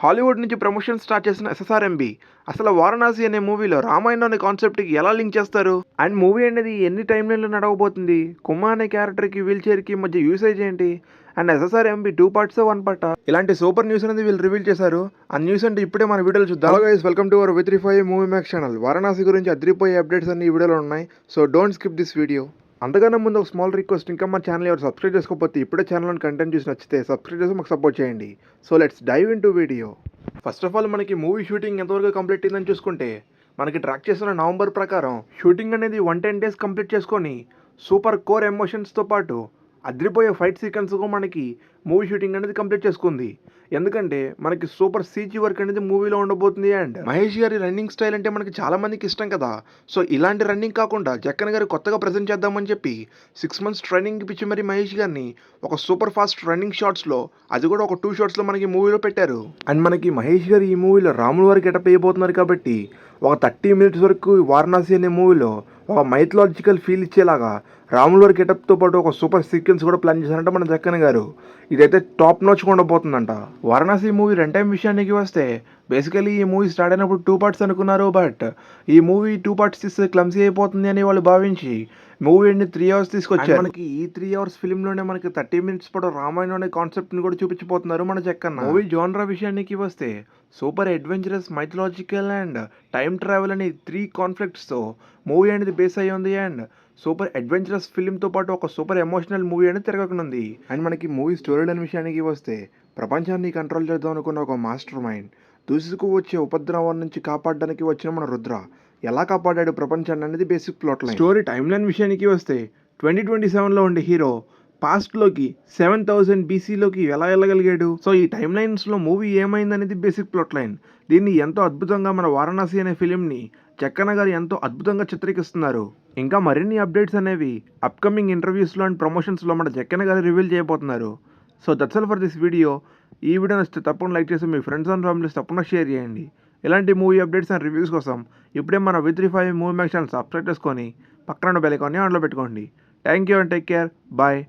Hollywood నుంచి promotion start చేసిన ఎస్ఎస్ఆర్ఎంబి అసలు వారణాసి అనే మూవీలో రామాయణం అనే కాన్సెప్ట్కి ఎలా లింక్ చేస్తారు అండ్ మూవీ అనేది ఎన్ని టైం లైన్లో నడవబోతుంది కుమ్మ అనే క్యారెక్టర్కి వీల్ చైర్కి మధ్య యూసేజ్ ఏంటి అండ్ ఎస్ఎస్ఆర్ఎంబి 2 పార్ట్స్ 1 పార్ట్ ఇలాంటి సూపర్ న్యూస్ అనేది వీళ్ళు రివీల్ చేశారు. ఆ న్యూస్ అంటే ఇప్పుడే మన వీడియోలో చూద్దాం. Hello guys, welcome to our V35 movie max channel. Varanasi గురించి అదిరిపోయే అప్డేట్స్ అన్ని ఈ వీడియోలో ఉన్నాయి. So don't skip this video. అంతకన్నా ముందు ఒక స్మాల్ రిక్వెస్ట్, ఇంకా మన ఛానల్ ఎవరు సబ్స్క్రైబ్ చేసుకోకపోతే ఇప్పుడే ఛానల్లోని కంటెంట్ చూసి నచ్చితే సబ్స్క్రైబ్ చేసి మాకు సపోర్ట్ చేయండి. So let's dive into video. First of all మనకి మూవీ షూటింగ్ ఎంతవరకు కంప్లీట్ అయిందని చూసుకుంటే మనకి ట్రాక్ చేసిన నవంబర్ ప్రకారం షూటింగ్ అనేది 110 days కంప్లీట్ చేసుకొని సూపర్ కోర్ ఎమోషన్స్తో పాటు అదిరిపోయే ఫైట్ సీక్వెన్స్గా మనకి మూవీ షూటింగ్ అనేది కంప్లీట్ చేసుకుంది. ఎందుకంటే మనకి సూపర్ సీజీ వర్క్ అనేది మూవీలో ఉండబోతుంది. అండ్ మహేష్ గారి రన్నింగ్ స్టైల్ అంటే మనకి చాలా మందికి ఇష్టం కదా. సో ఇలాంటి రన్నింగ్ కాకుండా జక్కన్ గారు కొత్తగా ప్రజెంట్ చేద్దామని చెప్పి 6 months ట్రైనింగ్ ఇప్పించి మరి మహేష్ గారిని ఒక సూపర్ ఫాస్ట్ రన్నింగ్ షాట్స్లో, అది కూడా ఒక 2 shots మనకి మూవీలో పెట్టారు. అండ్ మనకి మహేష్ గారు ఈ మూవీలో రాముల వారి గెటప్ వేయబోతున్నారు కాబట్టి ఒక 30 minutes వరకు వారణాసి అనే మూవీలో ఒక మైథలాజికల్ ఫీల్ ఇచ్చేలాగా రాముల వారి గెటప్తో పాటు ఒక సూపర్ సీక్వెన్స్ కూడా ప్లాన్ చేశారంట మన జక్కన్ గారు. ఇదైతే టాప్ నాచ్ ఉండబోతుందంట. వారణాసి మూవీ రన్ టైం విషయానికి వస్తే బేసికలీ ఈ మూవీ స్టార్ట్ అయినప్పుడు 2 parts అనుకున్నారు. బట్ ఈ మూవీ 2 parts తీస్తే క్లమ్సీ అయిపోతుంది అని వాళ్ళు భావించి మూవీ అన్ని 3 hours తీసుకొచ్చారు. మనకి ఈ 3 hours ఫిల్మ్లోనే మనకి 30 minutes పాటు రామాయణం అనే కాన్సెప్ట్ని కూడా చూపించిపోతున్నారు మన జక్కన్న. మూవీ జోనరా విషయానికి వస్తే super adventurous, mythological and time travel అనే 3 కాన్ఫ్లిక్ట్స్తో మూవీ అనేది బేస్ అయ్యి ఉంది. అండ్ సూపర్ అడ్వెంచరస్ ఫిల్మ్తో పాటు ఒక సూపర్ ఎమోషనల్ మూవీ అనేది తిరగనుంది. అండ్ మనకి మూవీ స్టోరీ లైన్ విషయానికి వస్తే ప్రపంచాన్ని కంట్రోల్ చేద్దాం అనుకున్న ఒక మాస్టర్ మైండ్ దూసుకు వచ్చే ఉపద్రవం నుంచి కాపాడడానికి వచ్చిన మన రుద్ర ఎలా కాపాడాడు ప్రపంచాన్ని అనేది basic plot line. Story time line విషయానికి వస్తే 2027లో ఉండే హీరో పాస్ట్లోకి 7000 BCలోకి ఎలా వెళ్ళగలిగాడు. సో ఈ టైమ్ లైన్స్లో మూవీ ఏమైందనేది బేసిక్ ప్లాట్ లైన్. దీన్ని ఎంతో అద్భుతంగా మన వారణాసి అనే ఫిలింని జక్కన్న గారు ఎంతో అద్భుతంగా చిత్రీకరిస్తున్నారు. ఇంకా మరిన్ని అప్డేట్స్ అనేవి అప్కమింగ్ ఇంటర్వ్యూస్లో అండ్ ప్రమోషన్స్లో మన జక్కన్న గారు రివీల్ చేయబోతున్నారు. So that's all for this video. ఈ వీడియో నచ్చితే తప్పకుండా లైక్ చేసి మీ ఫ్రెండ్స్ అండ్ ఫ్యామిలీస్ తప్పకుండా షేర్ చేయండి. ఇలాంటి మూవీ అప్డేట్స్ అండ్ రివ్యూస్ కోసం ఇప్పుడే మన V35 movie max channel subscribe చేసుకొని పక్కన బెల్ ఐకాన్ని ఆన్లో పెట్టుకోండి. Thank you and take care. Bye.